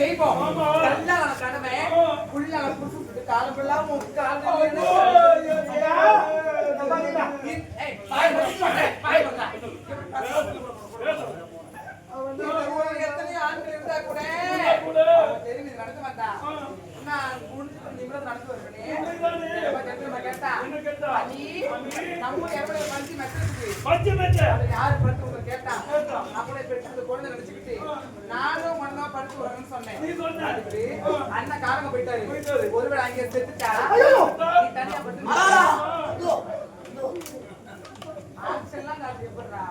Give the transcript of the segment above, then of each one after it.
செய்வோம். நல்லா கடமை புள்ள புடிச்சு காலம் எல்லாம் கால் எத்தனை ஆண்கள் இருந்தா கூட தெரிவி நடக்க மாட்டான். நான் நிமிடம் நடந்து வருவேன். கேட்டா நம்ம எவ்வளவு மனுஷி யாரு படுத்து உங்களுக்கு கேட்டா அப்படியே பெற்று குழந்தை நினைச்சுக்கிட்டு நானும் மண்ணா படுத்து வரேன்னு சொன்னேன். அதுக்கு அண்ணன் காரங்க போயிட்டாரு. ஒருவேளை அங்கே செத்துட்டா நீ தனியா படுத்து ஆக்செல்லாம் காட்டு எப்படா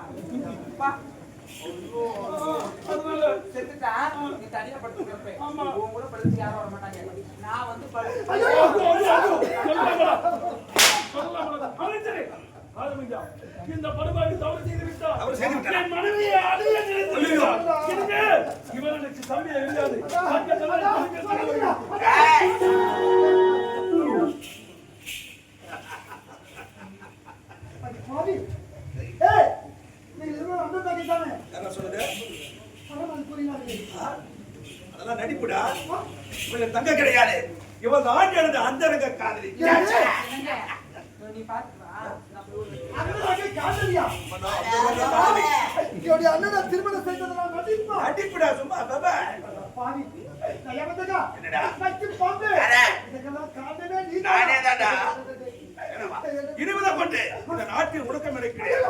செத்துட்டா நீ தனியா படுத்து கேட்பேன். உன் கூட படுத்து யாரும் வர மாட்டாங்க. நான் வந்து இந்த படுபாடு தவறு செய்து விட்டார். என் மனைவியை அடைய நினைத்தார். இவர்களுக்கு சமயம் இருக்காது. அதெல்லாம் நடிப்புடா. இவன் தங்க கிடையாது. இவன் ஆண்டு எழுத அந்தரங்க காதலி. திருமணம் செய்ததெல்லாம் நடிப்புடா. சும்மா பாபா இருபதை கொண்டு இந்த நாட்டில் முடக்கம் இருக்கிறேன்.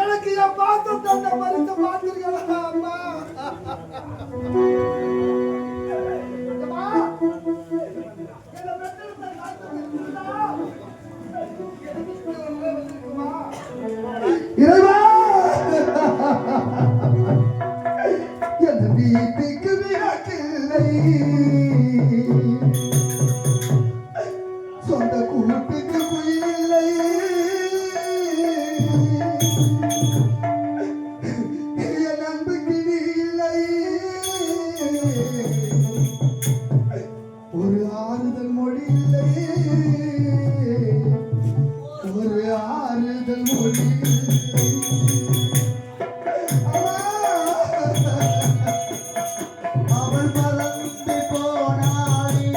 எனக்கு என் பாசம் தந்த பரிசு பார்த்தீர்களா அம்மா? இறைவா என் வீட்டுக்கு விளக்கில்லை, சொந்த கூட்டுக்கு குயிலை, என் அன்புக்கு நீ இல்லை, ஒரு ஆறுதல் மொழி இல்லை, ஒரு ஆறுதல் மொழி அவள் பறந்து போனாளே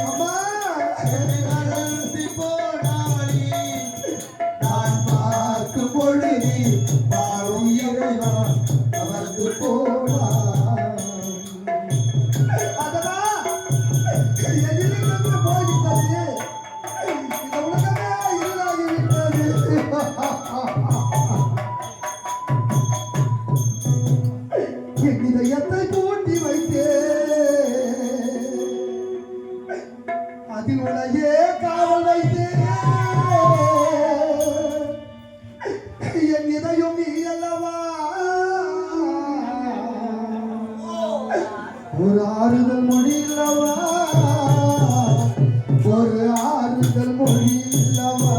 அம்மா. அதில் உலகே காவல் வைத்தேன் என் இதயம் நீ அல்லவா ஒரு ஆறுதல் மொழி இல்லவா ஒரு ஆறுதல் மொழி இல்லவா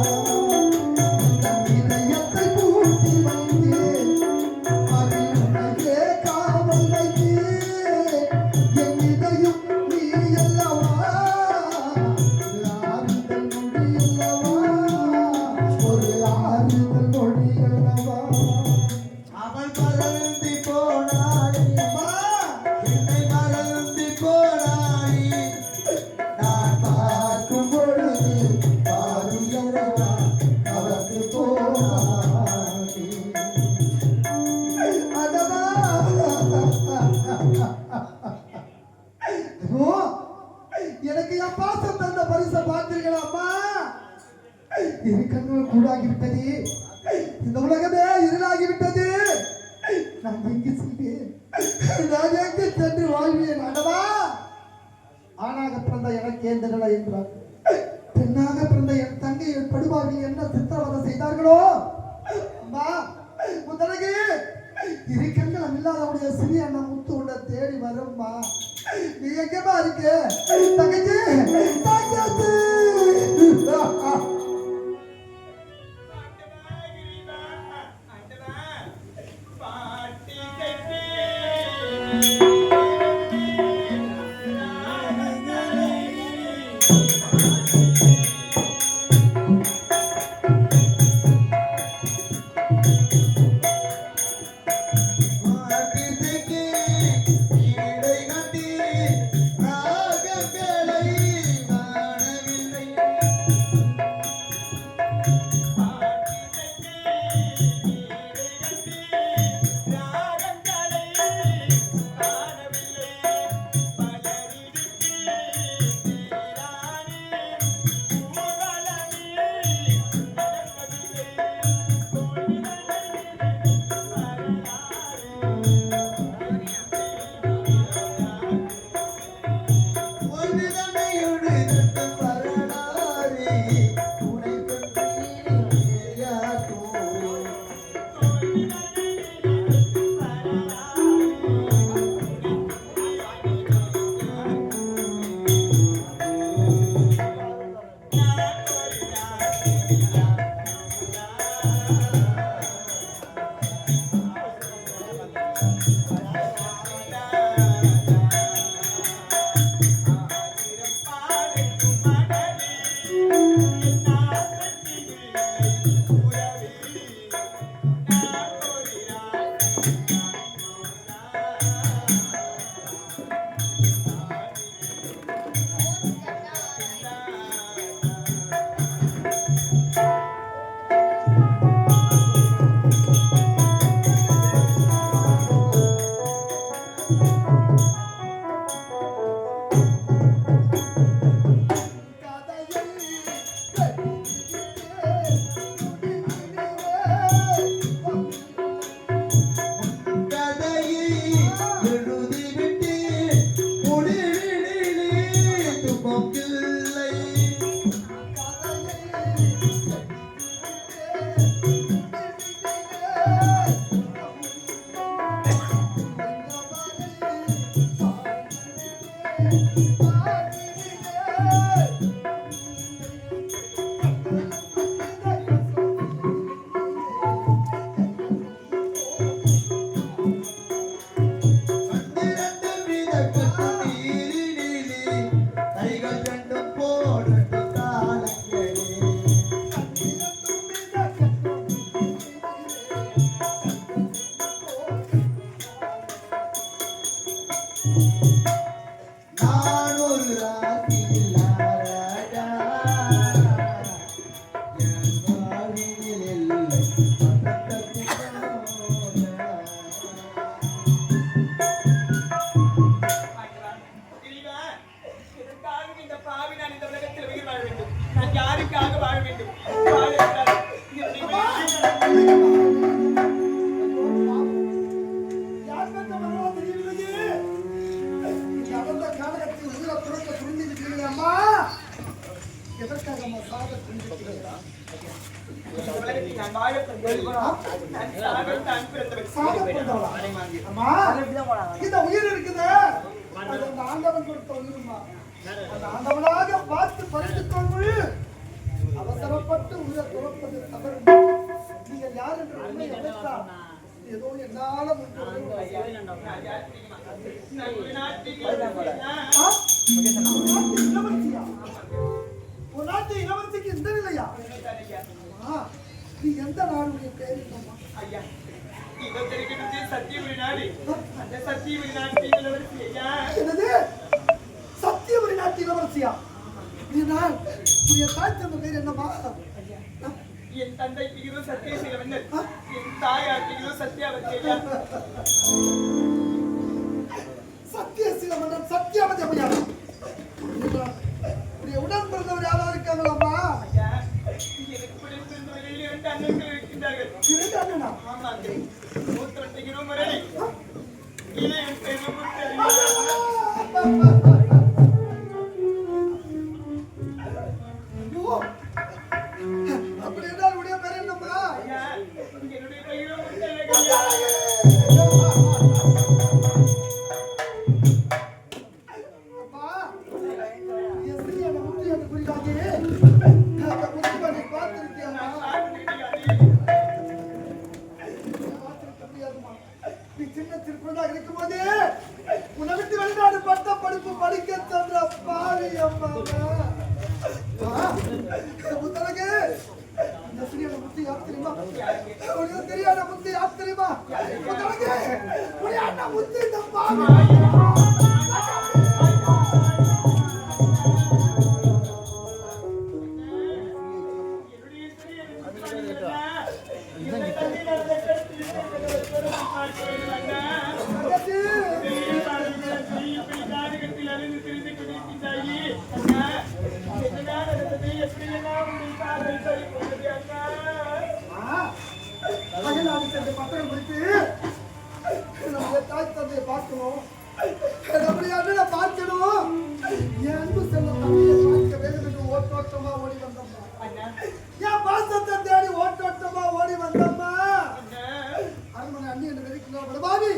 தன் இதயத்தை பூட்டி வைத்தேன் அதில் உலகே காவல் வைத்தேன் என் இதயம் நீ அல்லவா ஒரு ஆறுதல் மொழி அல்லவா ஒரு ஆறுதல் மொழி அல்லவா அவள் மறந்து போனாளே என்னை மறந்து போனாளே நான் பார்க்கும் பொழுது பாரியவளா அவருக்கு போனாளே அடவா ஓ எனக்கு என் பாசம் தந்த பரிசை பார்த்தீர்களா அம்மா இரு கண்கள் கூடாகிவிட்டது இந்த உலகமே இருளாகிவிட்டது நான் எங்கு செல்வேன் நான் எங்கு சென்று வாழ்வேன் அடவா ஆணாக பிறந்த எனக்கு எந்த நிலை என்றார் பெண்ணாக பிறந்த என் தங்கையை படுவார்கள் என்ன சித்திரவதை செய்தார்களோ அம்மா முதலகு இரு கண்கள் இல்லாதவுடைய சிறிய அண்ணன் முத்து உன்னை தேடி வரும்மா நீ எங்கேமா இருக்கு தங்கச்சி தங்கச்சி எதற்காக அம்மா சாக துணிகிறீர்களா? உலகத்தில் நான் வாழ நான் சாகத்தான் பிறந்தவள். சாக பிறந்தவளா? அம்மா, இந்த உயிர் இருக்குதே, அது அந்த ஆண்டவன் கொடுத்த உயிருமா. அந்த ஆண்டவனாக பார்த்து பறித்துக் கொண்டு அவசரப்பட்டு உயிரை துறப்பது தவறு. நீங்கள் யார் என்று உண்மை அமைத்தால் ஏதோ என்னால நான் ஒரு நாட்டில் ஆ? ஒரு நாட்டு இளவரசிக்கு இந்த நிலையா? அம்மா, நீ எந்த நாடுடைய பேர் என்னம்மா? ஐயா, இதோ தெரிகிறது சத்தியபுரி நாடு. அந்த சத்தியபுரி நாட்டில் இளவரசி ஐயா. என்னது? சத்தியபுரி நாட்டு இளவரசியா? அப்படியானால் உன்னுடைய தாய் தந்தை பேர் என்னம்மா? என் தந்தை பிகிரோ சத்தியசீலவண்ணன், என் தாயார் பிகிரோ சத்யாவதி ஐயா. சத்தியசீலவண்ணன் சத்யாவதி அம்மையா? உன்னுடைய உடன் பிறந்தவர் யாரா இருக்காங்களாம்மா? ஐயா, எனக்கு பிடித்திருந்தவர்கள் 2 அண்ணன்கள் இருக்கின்றார்கள். இரண்டு அண்ணனா? ஆமாங்க, மூத்த பிகிரோ முரளி, இளைய பெரும் முரளி. ஐயோ, அப்படி என்றால் உடைய பேர் என்னம்மா? ஐயா, என்னுடைய பிகிரோ முரளி. அப்பா, எப்படி அந்த முத்தி என்று புரியாதே? அந்த முத்துமணி பார்த்திருக்கியாம்மா? பார்த்திருக்க முடியாதும்மா. நீ சின்ன சிறுக்குழந்தாக இருக்கும்போதே உன்னை விட்டு வெளிநாடு பட்ட படிப்பு படிக்க தந்த பாவி அம்மாவா. முத்தழகு, இந்த சிறிய முத்து யார் தெரியுமா? உனக்கு தெரியாத முத்து யார் தெரியுமா? முத்தழகு, உன்னுடைய அண்ணன் முத்து இந்த பாவி. அயல்நாடு சென்று பத்திரம் குறித்து நம்முடைய தாய் தந்தையை பார்க்கணும், நம்முடைய அண்ணனை பார்க்கணும், என் அன்பு செல்ல தம்பியை பார்க்க வேண்டும் என்று ஓட்டோட்டமா ஓடி வந்தோம்மா. என் பாசத்தை தேடி ஓட்டோட்டமா ஓடி வந்தோம்மா. அரண்மனை அண்ணி என்று வெறிக்கிறோம் விடபாவி.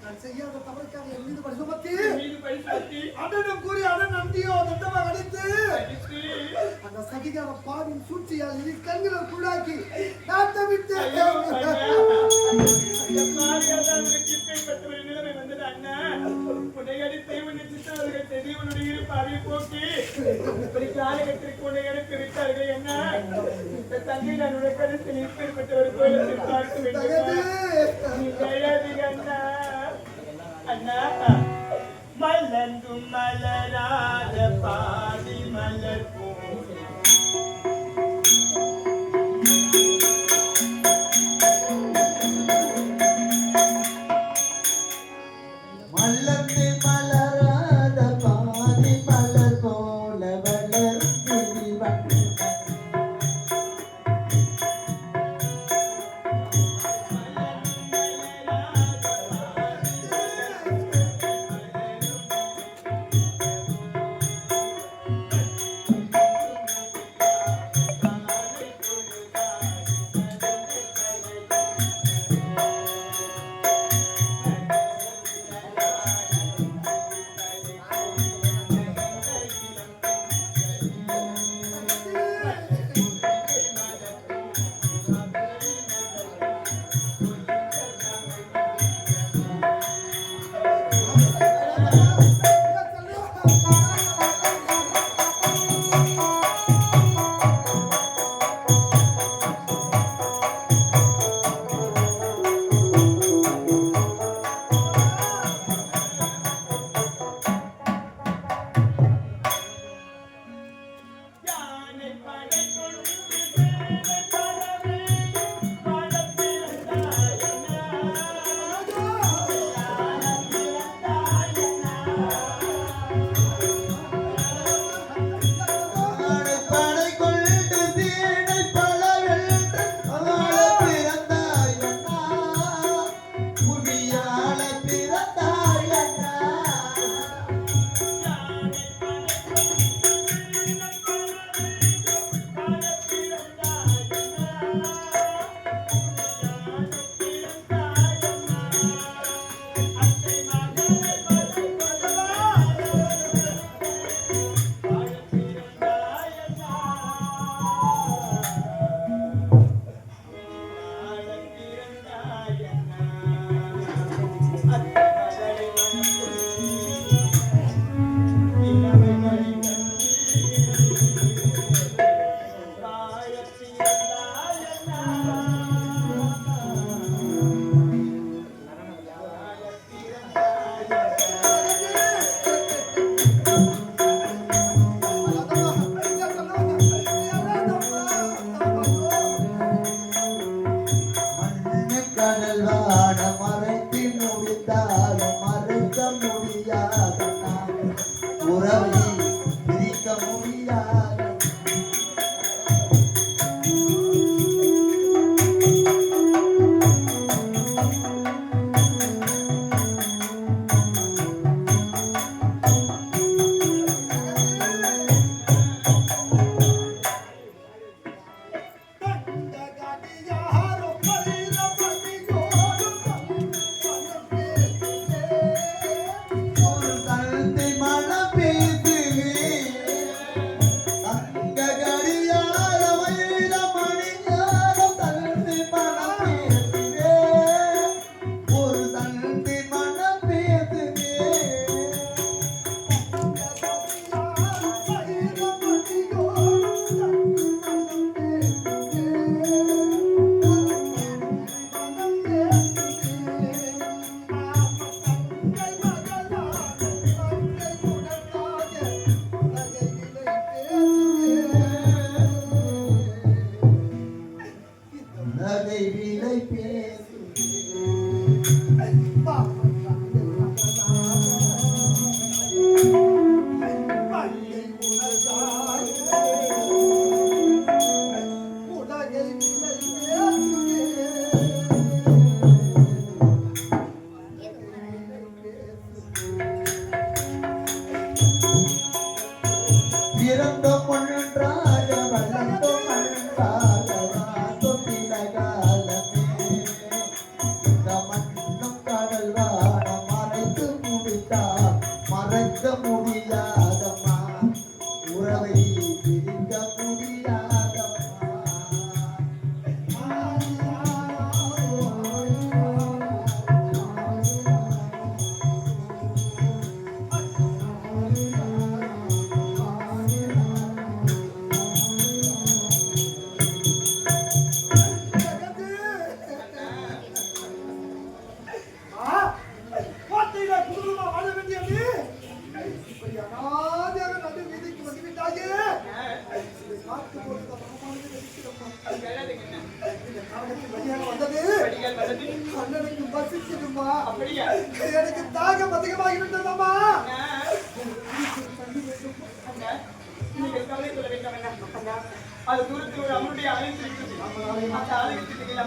நான் செய்யாத தவறுக்காக என் மீது பரிசுமத்தி அண்ணனும் கூறி அண்ணன் நன்றியோ தண்டமாக அடித்து அந்த சதிகார பாவின் சூழ்ச்சியால் இனி கண்களை கூடாக்கி நாட்டை விட்டு தங்கை என்னுடைய கருத்தில் இப்பேற்பட்ட ஒரு கோயிலத்தில் பார்க்க வேண்டும். அண்ணா, மலர்ந்தும் மலராத பாதி மலர் போல் மலர்ந்து மலராத பாதி மலர் போல வளர்ந்து அண்ணனுக்கு பசிக்குதுமா. எனக்கு தாகம் அதிகமாகி விட்டதாமா. நீங்கள் கவலை கொள்ள வேண்டாம். அது தூரத்தில் ஒரு அம்மனுடைய ஆலயம் இருக்கிறது. அந்த ஆலயத்தில் நீங்கள்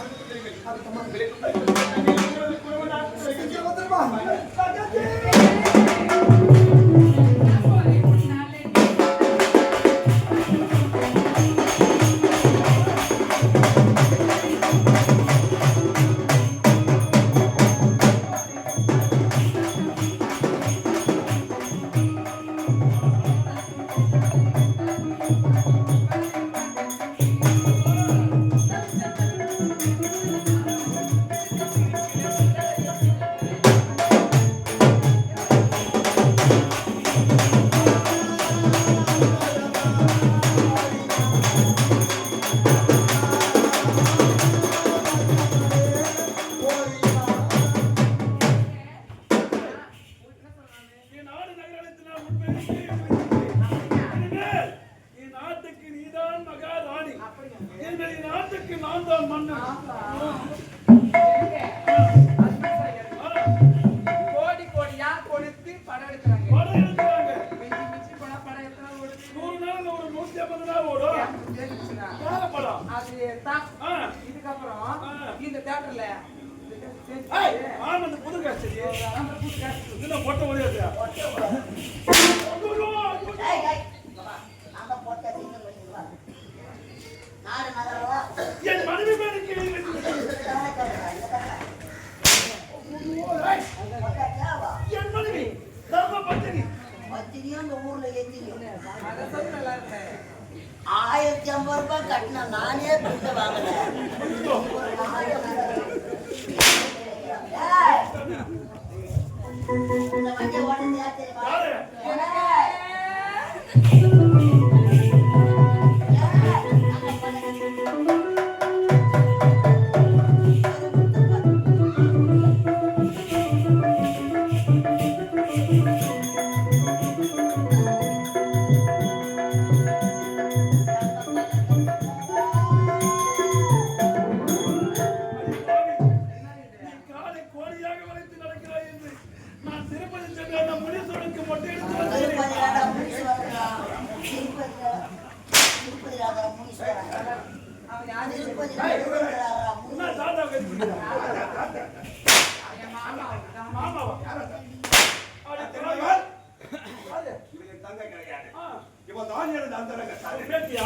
கோடி கோடியா கொடுத்து படம் எடுக்கிறாங்க. மிஞ்சி போனா படம் எத்தனை ஓடுது? 100 நாள் ஒரு 150 நாள் ஓடும். அது தான். இதுக்கப்புறம் இந்த தியேட்டர்ல ஆனந்த புது காட்சி இதுல போட்ட முடியாது. என் மனைவி பேருக்கு என் மனைவி தர்ம பத்தினி அந்த ஊர்ல எத்திரியும் அதை சொல்லி நல்லா இருப்பேன். 1050 ரூபாய் கட்டின நானே துட்டு வாங்கல. இந்த வண்டி ஓடுது தெரியுமா? திருப்பதி ராஜா முனீஸ்வரன் அவன் யாரு? திருப்பதி ராஜா என்ன தாத்தா கட்டிக்கிறீங்க? என் மாமா அவன். மாமாவா? அட திருமகள். இவங்க தங்கை கிடையாது. இவன் தான் எனது அந்தரங்க சாதி. பேட்டியா?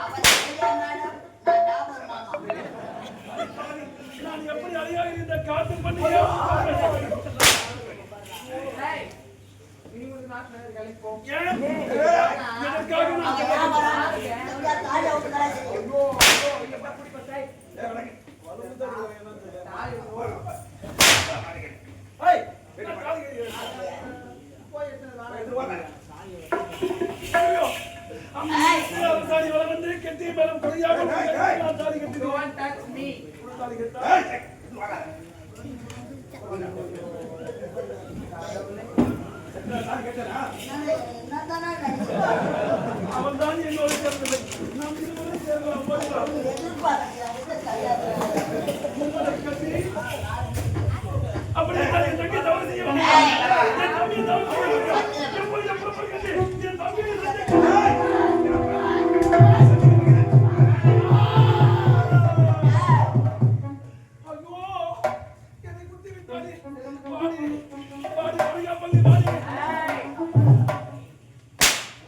அவன் ஐயா மேடம் நான் டாபர் மாமா நான் எப்படி அழியாக இந்த காட்டு பண்ணி டேய், இனி ஒரு நாட்டுல இருந்து கிளம்பி போ. ஏன்? எதற்காக அவன் நான் ஞாபகம் எப்படியா தாலி அவுத்து கலாச்சி ஐயோ, ஐயோ, இங்க போய் குடி பத்தாய். தாலி போ. ஏய், என்ன காது கேக்குது? போய் எடுத்துட்டு வா. இது வாங்க. ஐயோ, அம்மா, இந்த தாடி வளர்ந்து கெட்டி மேலும் கொடியாக நான் தாடி Go கட்டிடுவேன். and touch me. தாடி கட்டா? ஏய், இது வாங்க. என்ன தாடி கட்டனா? என்னதானா நினைச்சு அவன் தான் என்னோட சேர்ந்தது. நாம் இருவரும் சேரலாம் போய்க்கலாம். எதிர்பார்க்க தெரியாது உங்களை கட்டி அப்படியே தான் என் தங்கை தவறு செய்ய வந்தாள். என் தம்பி தவறு செய்ய வந்தாள். எப்படி எப்படி கட்டி என் தம்பியை ஐயோ, என்னை குத்தி விட்டாடி. வாடி, வாடி, வாடியாப்பள்ளி, வாடி.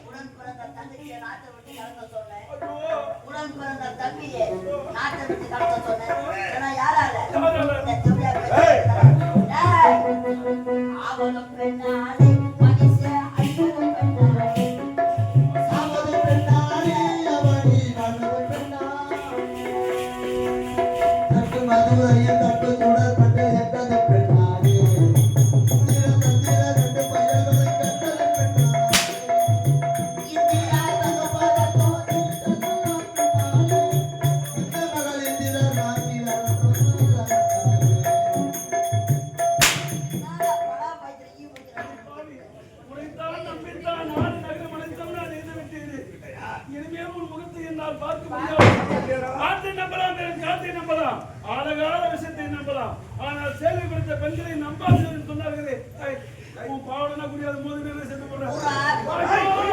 உடன் பிறந்த தங்கையை நாட்டை விட்டு கலந்த சொன்னேன் ஐயோ, உடன் பிறந்த தம்பியை நாட்டை விட்டு கலந்த சொன்னேன் ஏன்னா யாரால யாரால? இந்த ஜவுளியா பேசுறேன் ஆவலும் பெண்ணாலே மனுஷ அன்பும் பெண்ணாலே சாவலும் பெண்ணாலே அவனி மனதும் பெண்ணாலே தட்டு மதுரையில் தட்டு சுடப்பட்டு எட்டது பெண்ணாடி தந்திர ரெண்டு பையன்களை கட்டது பெண்ணாடி இந்தியா தகவல போது இந்த மகள் இந்திர மாத்திர படா பைத்திரி வாடி. உனைத்தான் நம்பித்தான் நாடு நகரம் அனைத்தும் நான் எழுந்து விட்டேன். இனிமேல் உன் முகத்தை என்னால் பார்க்க முடியாது. காற்றை நம்பலாம், காற்றை நம்பலாம், அழகான விஷயத்தை நம்பலாம். ஆனால் சேவை கொடுத்த பெண்களை நம்பாதீர்கள் என்று சொன்னார்களே. ஐய், உன் பாவடனா புரியாத போது நேரம் சென்று போடுறேன்.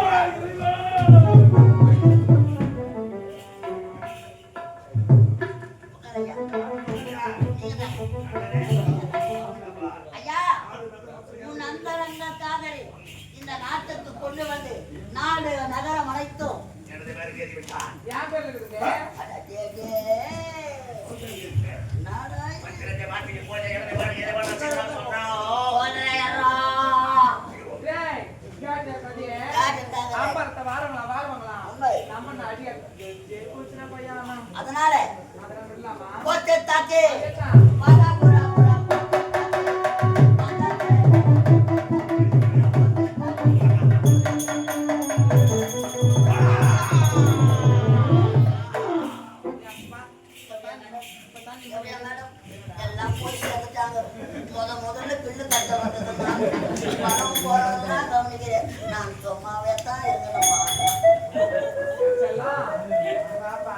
ஐயா உன் அந்தரங்க காதலை இந்த நாட்டுக்கு கொண்டு வந்து நாடு நகரம் அனைத்தும் எனது பேருக்கு ஏறி விட்டான். என் பேர்ல இருக்குது. அடடே. நாடாய் மந்திரத்தை மாற்றிட்டு போய் எனது பேருக்கு ஏறி விட்டான் சொன்னான். ஓலையரா. டேய், கேட்ட கதையே. காட்டுட்டாங்க. ஆம்பரத்தை வாரவங்களா? உண்மை. நம்ம அடியா ஜெயிச்சுனா பையனா? அதனால அதெல்லாம் விடலாமா? போட்டு தாக்கி கேட்டான். பாதா புறா புறா எல்லாம் போய் சேர்ந்துட்டாங்க. முதல்ல பில்லு கட்ட வந்ததுதான் பணம் போறதெல்லாம் கவனிக்கிறேன். நான் சும்மாவே தான் இருக்கணுமா செல்லம், பாப்பா.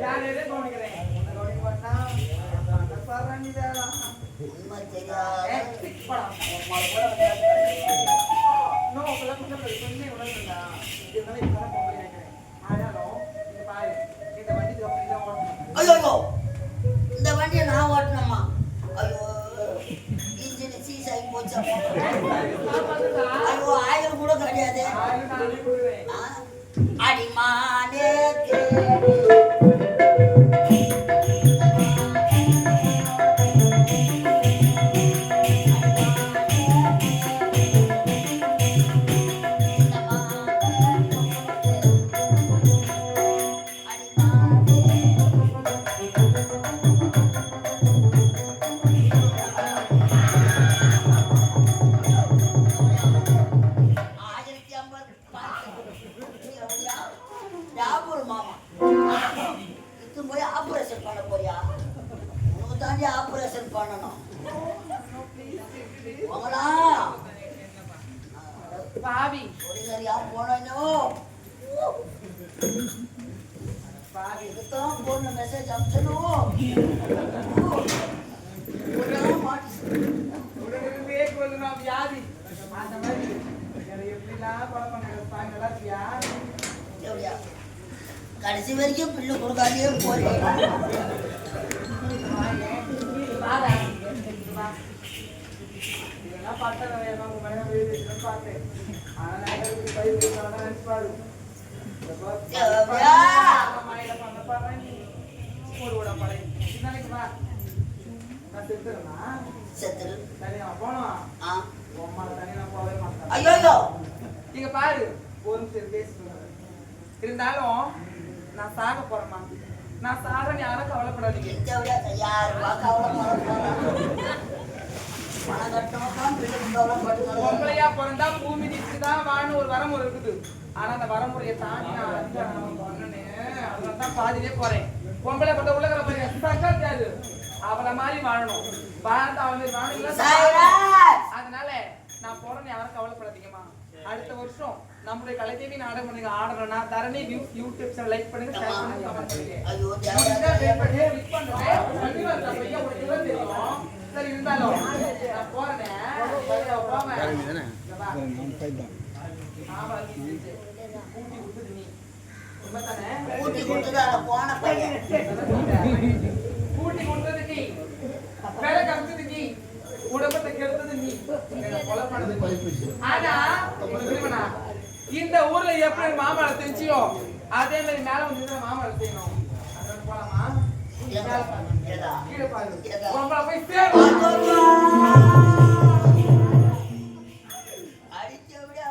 யாரையே கவனிக்கிறேன். உன்னை கவனிக்க மாட்டான். அந்த சரணி வேலாம். உண்மை தெரியாது ஏய், பிக் படம். நோ, இப்பெல்லாம் கொஞ்சமே உணர்ந்துடா. இதனால இப்பதான் போக நினைக்கிறேன். ஆனாலும், இது பாரு. இந்த வண்டி அப்படிதான் ஓட்டணும். ஐயோ இந்த வண்டியை நான் ஓட்டணுமா ஐயோ இன்ஜின் சீஸ் ஆகி போச்சு ஐயோ ஆயில் கூட கிடையாது ஆயிரம் நானே கொடுக்குறேன். அடிமானே ஆபரேஷன் பண்ணணும் பாவி சரியா போனோம் பாவி இதுதான் போன மெசேஜ் அனுப்பணும் உடனே கொள்ளுனா வியாதி அந்த மாதிரி எப்படிலாம் கொலை பண்ணுறது பாங்கெல்லாம் வியாதி எப்படியா கடைசி வரைக்கும் பிள்ளை கொடுக்காதே போறேன் இதெல்லாம் பார்த்தா வேணும் உங்க மனைவி வீட்டுல பார்த்தேன் ஆனா நான் எனக்கு பயிர் கொடுத்தாதான் நினைப்பாரு மாயில பண்ண பாரு நீ ஒரு விட பழைய நாளைக்கு வா நான் செத்துறேன்னா செத்துரு தனியா போனோம் அம்மா தனியா போகவே மாட்டேன் ஐயோ இங்க பாரு ஒரு நிமிஷம் பேசுறேன் இருந்தாலும் நான் சாக போறேம்மா நான் சாக யாரும் கவலைப்படாதீங்க யாருவா பொம்பளையா பிறந்தா பூமி நீச்சுதான் வாழணும் ஒரு வரமுறை இருக்குது ஆனா அந்த வரமுறையை தாண்டி நான் பண்ணனே அதனாலதான் பாதிலே போறேன் பொம்பளை பட்ட உலகிற போய் அவளை மாதிரி வாழணும் வாழ்ந்தா அவளை வாழணும் அதனால நான் போறேன்னு யாரும் கவலைப்படாதீங்கம்மா அடுத்த வருஷம் நம்மளுடைய கலைதேவி நாடகம் நீங்க ஆடணும்னா தரணி யூடியூப் சேனல் லைக் பண்ணுங்க ஷேர் பண்ணுங்க கமெண்ட் பண்ணுங்க சரி இருந்தாலும் நான் போறேன் ஊட்டி கொடுத்தது போன பையன் கூட்டி கொடுத்தது நீ வேலை கமிச்சது நீ குடும்பத்தை கெடுத்தது நீ கொலை பண்ணது ஆனா இந்த ஊர்ல எப்படி மாமரம் செஞ்சியோ அதே மாதிரி மேல வந்து மாமரம் செய்யணும் அதனால போலாமா கீழே பாரு உங்களை போய் சேரும் அடிச்சபடியா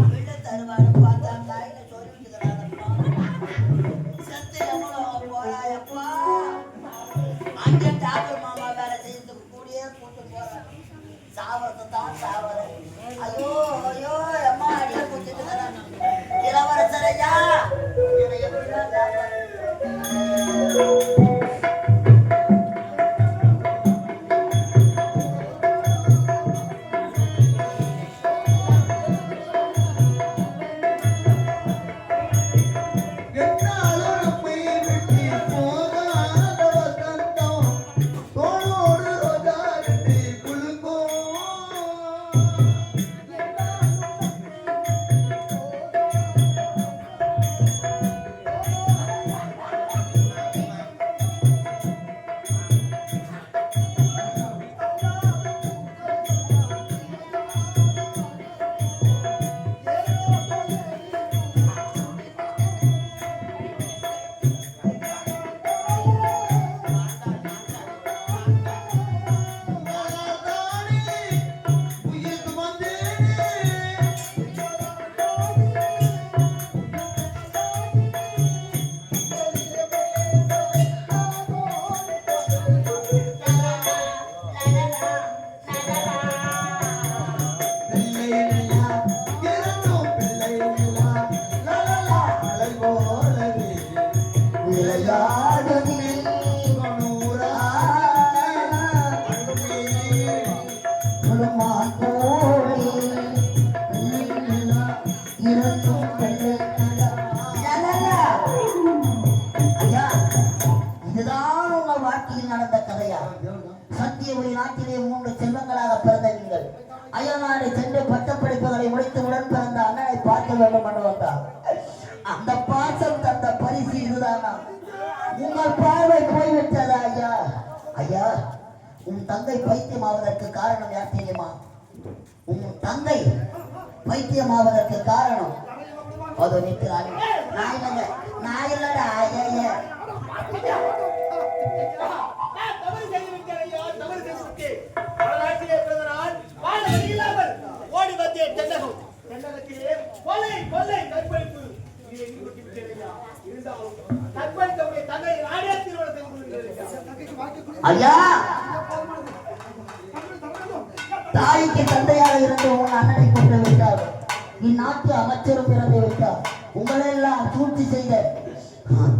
வீட்டை தருவாரு பார்த்தா காயில சொல்லிட்டுக்கிறாங்கப்பா செத்து எவ்வளோ போறாயப்பா அங்கே டாக்டர் மாமா வேலை செய்யறதுக்கு கூடியே கூட்டு போறேன் சாவரத்தை தான் சாவறேன் ஐயோ ஐயோ அம்மா அடியே கூட்டிட்டு தராங்க இளவரசரையா என்னை எப்படிதான் காப்பாத்து நடந்த கதையா சத்திய ஒளி நாட்டிலே 3 செல்வங்களாக பிறந்த நீங்கள் அயல்நாடு சென்று பட்டப்படிப்புகளை முடித்தவுடன் பிறந்த அண்ணனை பார்க்க வேண்டும் என்று வந்தார் அந்த பாசம் தந்த பரிசு இதுதானா உங்கள் பார்வை போய்விட்டதா ஐயா ஐயா உன் தங்கை பைத்தியமாவதற்கு காரணம் யார் தெரியுமா உன் தங்கை பைத்தியமாவதற்கு காரணம் அது நிற்கிறாள் நான் இல்லடா ஐயா ஓடி வந்தே தென்னகம் தென்னகத்திலே கொலை கொலை கற்பழிப்பு கற்பழித்தவுடைய தங்கை நாடே திருமணத்தை ஐயா தாய்க்கு தந்தையாக இருந்து உன் அண்ணனை கொண்டு விட்டார் இந்நாட்டு அமைச்சரும் பிறந்து விட்டார் உங்களெல்லாம் சூழ்ச்சி செய்த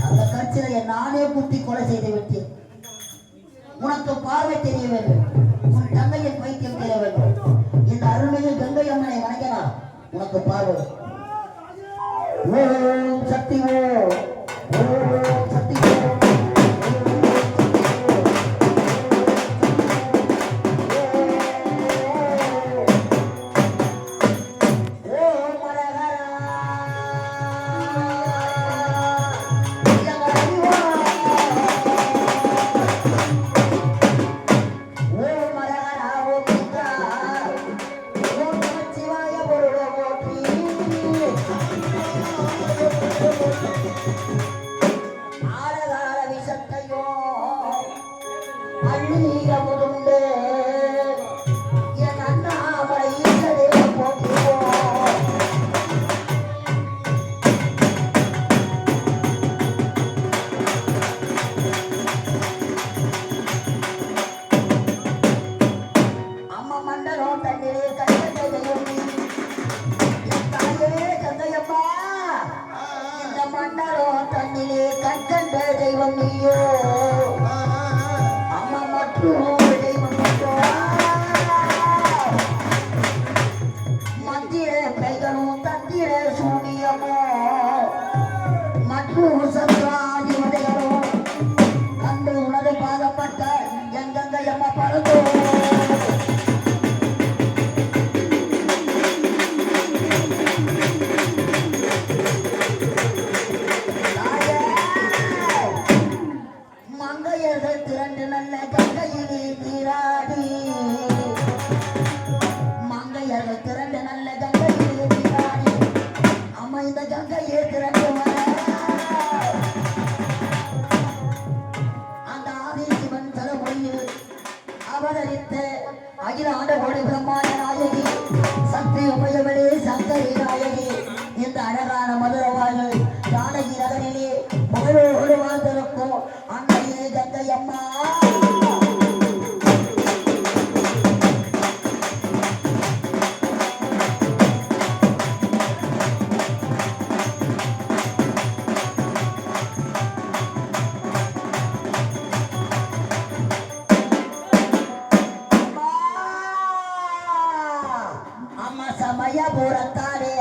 அந்த கட்சியை நானே குத்தி கொலை செய்து விட்டேன் உனக்கு பார்வை தெரிய வேண்டும் உன் தங்கையின் பைத்தியம் தெரிய வேண்டும் இந்த அருமையில் கங்கை அம்மனை வணங்கினா உனக்கு பார்வை ஓம் சக்தி ஓம் சக்தி ஓம் மரகரா ஆழகால விஷத்தையோ அள்ளீரமுதுண்டு என் அண்ணாமலை ஈசரே போற்றிவோம். அம்மா மண்டலம் தண்ணீரே கண்டதையும் என் தாயே கந்தையம்மா இந்த மண்டலம் தண்ணிலே கண்கண்ட தெய்வம் நீயோ அம்மா மற்றும் தெய்வம் நீயோ மந்திர கைகளும் தந்திர சூனியமோ மற்றும் சத்ராதிபதிகளும் கண்டு உனது பாதப்பட்ட என் கந்தையம்மா பறந்தோ மங்கையர்கள் திரண்டு நல்ல கங்கையிலே நீராடி மங்கையர்கள் திரண்டு நல்ல கங்கையிலே நீராடி அமைந்த கங்கையே திரண்டு வர அந்த ஆதிசிவன் தலைமொழியில் அவதரித்த அகில ஆண்டகோடி பிரம்மாண்ட நாயகி சக்தி உமையவளே சங்கரி நாயகி இந்த அழகான மதுரவாழ்வு ஜானகி நகரிலே மகளோடு வாழ்ந்திருக்கும் அன்னையே கங்கையம்மா அம்மா சமயபுரத்தாரே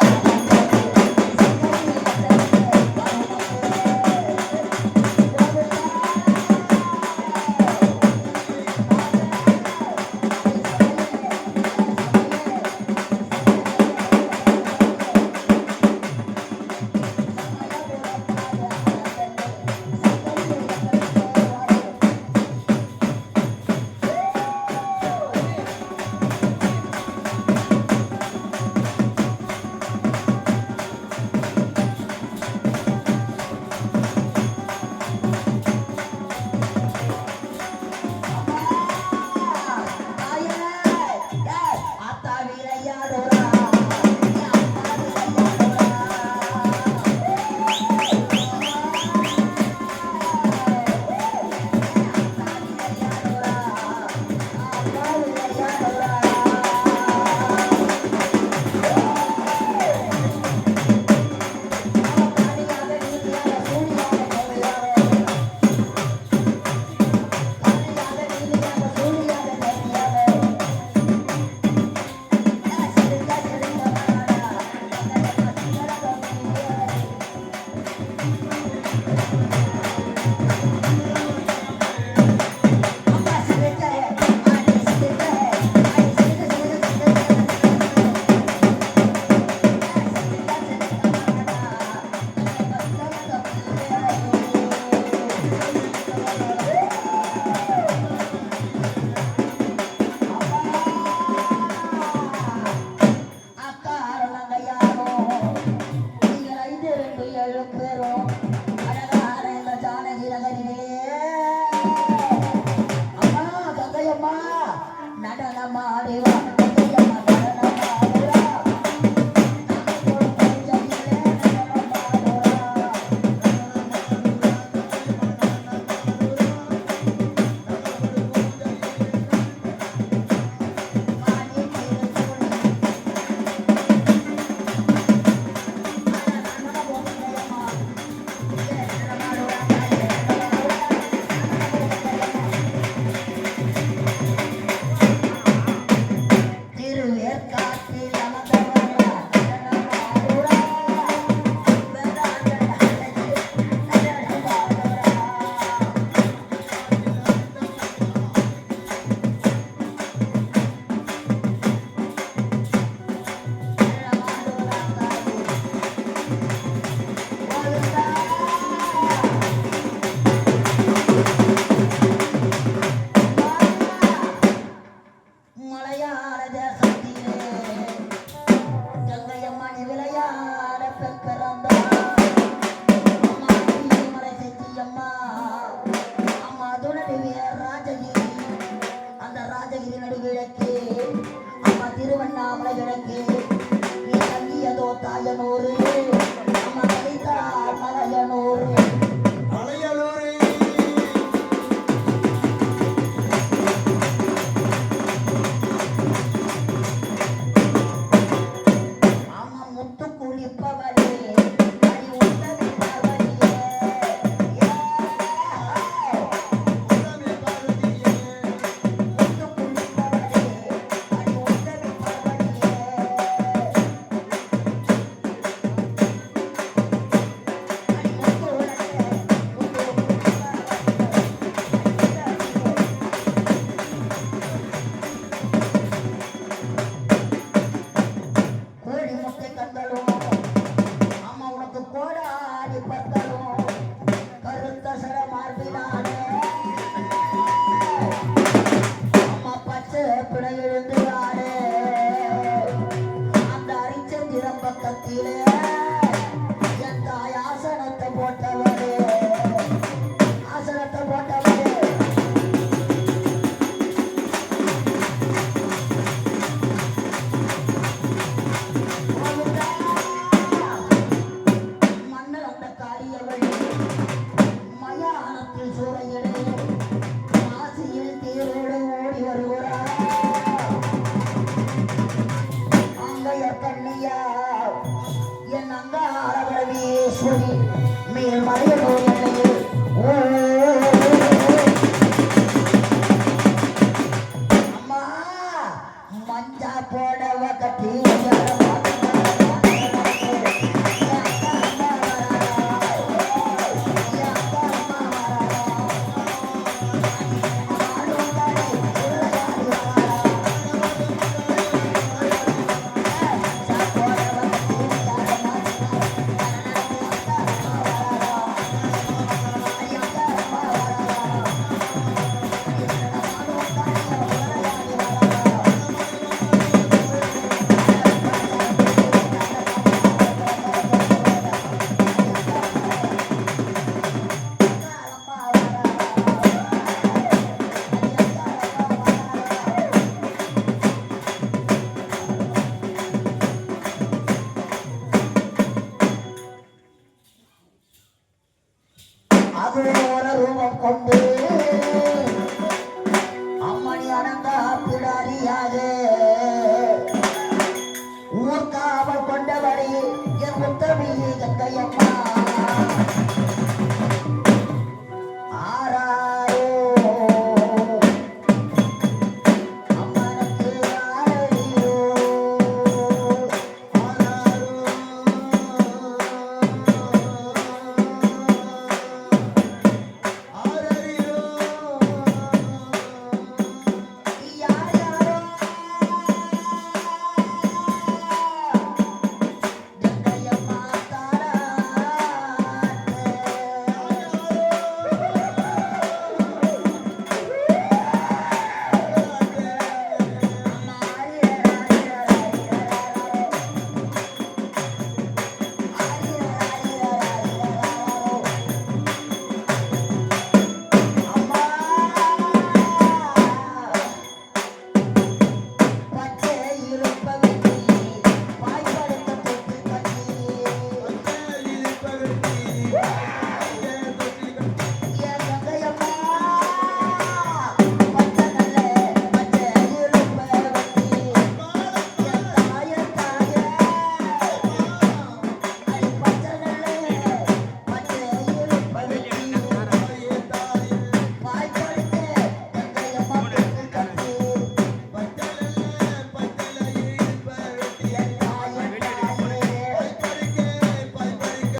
விளையாட பெண் பிறந்தார் குடிப்பவளே அடி உத்தமி பார்வதியே உத்தமி பார்வதியே முத்து குடிப்பவளே அடி உத்தமி பார்வதியே அடி முத்து உலகே முத்து கோழி முட்டை கந்தலும் அம்மா உனக்கு கோடாடி பத்தலும் கருத்த சர மார்பினானே அம்மா பச்சை பிணை எழுந்துவானே அந்த அரிச்சந்திரம் பக்கத்திலே என் தாய் ஆசனத்தை போட்டவளே ஆசனத்தை போட்டவளே மன்னர் அந்த காரியவள் மயானத்தில் சூறையிலே மாசியில் தேரோடு ஓடி வருகிறார் அங்கைய கண்ணியா என் அங்காரவீஸ்வரி மேல் மலையனூர் எல்லையில் அம்மா மஞ்சா போடவ கட்டி அகோர ரூபம் கொண்டு அம்மணி அனந்த பிடாரியாக ஊர்காவல் கொண்டவரே என் முத்தமிழ்